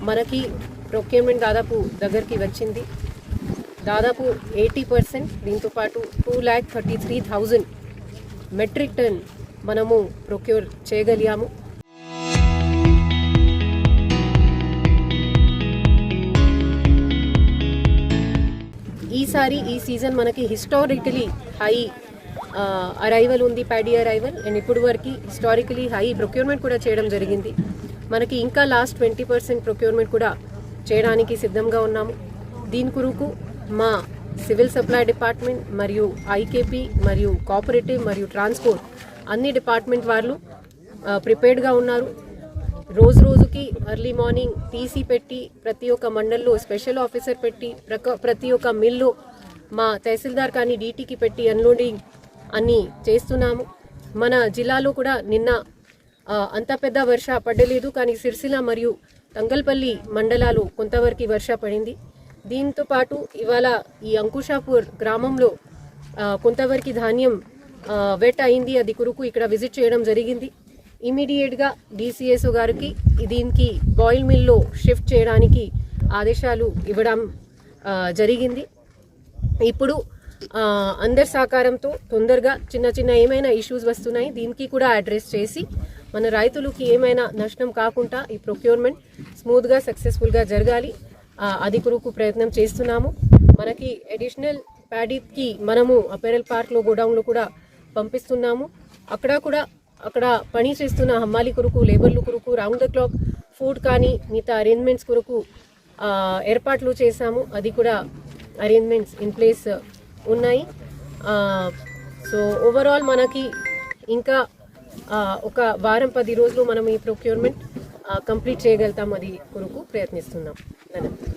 మనకి ప్రొక్యూర్మెంట్ దాదాపు దగ్గరికి వచ్చింది. దాదాపు 80%. దీంతో పాటు 2,33,000 మెట్రిక్ టన్ మనము ప్రొక్యూర్ చేయగలిగాము. ఈసారి ఈ సీజన్ మనకి హిస్టారికలీ హై అరైవల్ ఉంది, ప్యాడీ అరైవల్. అండ్ ఇప్పుడు వరకు హిస్టారికలీ హై ప్రొక్యూర్మెంట్ కూడా చేయడం జరిగింది. మనకి ఇంకా లాస్ట్ 20% ప్రొక్యూర్మెంట్ కూడా చేయడానికి సిద్ధంగా ఉన్నాము. దీని కొరకు మా సివిల్ సప్లై డిపార్ట్మెంట్ మరియు ఐకేపీ మరియు కోఆపరేటివ్ మరియు ట్రాన్స్పోర్ట్ అన్ని డిపార్ట్మెంట్ వాళ్ళు ప్రిపేర్డ్గా ఉన్నారు. రోజు రోజుకి ఎర్లీ మార్నింగ్ టీసీ పెట్టి ప్రతి ఒక్క మండల్లో స్పెషల్ ఆఫీసర్ పెట్టి ప్రతి ఒక్క మిల్లు మా తహసీల్దార్ కానీ డీటీకి పెట్టి అన్లోడింగ్ అన్నీ చేస్తున్నాము. మన జిల్లాలో కూడా నిన్న అంత పెద్ద వర్ష పడలేదు, కానీ సిరిసిల్ల మరియు తంగల్పల్లి మండలాలు కొంతవరకు వర్ష పడింది. దీంతో పాటు ఇవాళ ఈ అంకుషాపూర్ గ్రామంలో కొంతవరకు ధాన్యం వెట్ అయింది. అది కొరకు ఇక్కడ విజిట్ చేయడం జరిగింది. ఇమీడియట్గా డీసీఎస్ఓ గారికి దీనికి బాయిల్ మిల్లో షిఫ్ట్ చేయడానికి ఆదేశాలు ఇవ్వడం జరిగింది. ఇప్పుడు అందరి సహకారంతో తొందరగా చిన్న చిన్న ఏమైనా ఇష్యూస్ వస్తున్నాయి దీనికి కూడా అడ్రస్ చేసి మన రైతులకి ఏమైనా నష్టం కాకుండా ఈ ప్రొక్యూర్మెంట్ స్మూత్గా సక్సెస్ఫుల్గా జరగాలి. అది కొరకు ప్రయత్నం చేస్తున్నాము. మనకి అడిషనల్ ప్యాడీకి మనము అపెరల్ పార్క్లో గోడౌన్లో కూడా పంపిస్తున్నాము. అక్కడ పని చేస్తున్న హమ్మాలి కొరకు లేబర్లు కొరకు రౌండ్ ద క్లాక్ ఫుడ్ కానీ మిగతా అరేంజ్మెంట్స్ కొరకు ఏర్పాట్లు చేశాము. అది కూడా అరేంజ్మెంట్స్ ఇన్ ప్లేస్ ఉన్నాయి. సో ఓవరాల్ మనకి ఇంకా ఒక వారం 10 రోజులు మనం ఈ ప్రొక్యూర్మెంట్ కంప్లీట్ చేయగలుగుతాం. అది కొరకు ప్రయత్నిస్తున్నాం. ధన్యవాదాలు.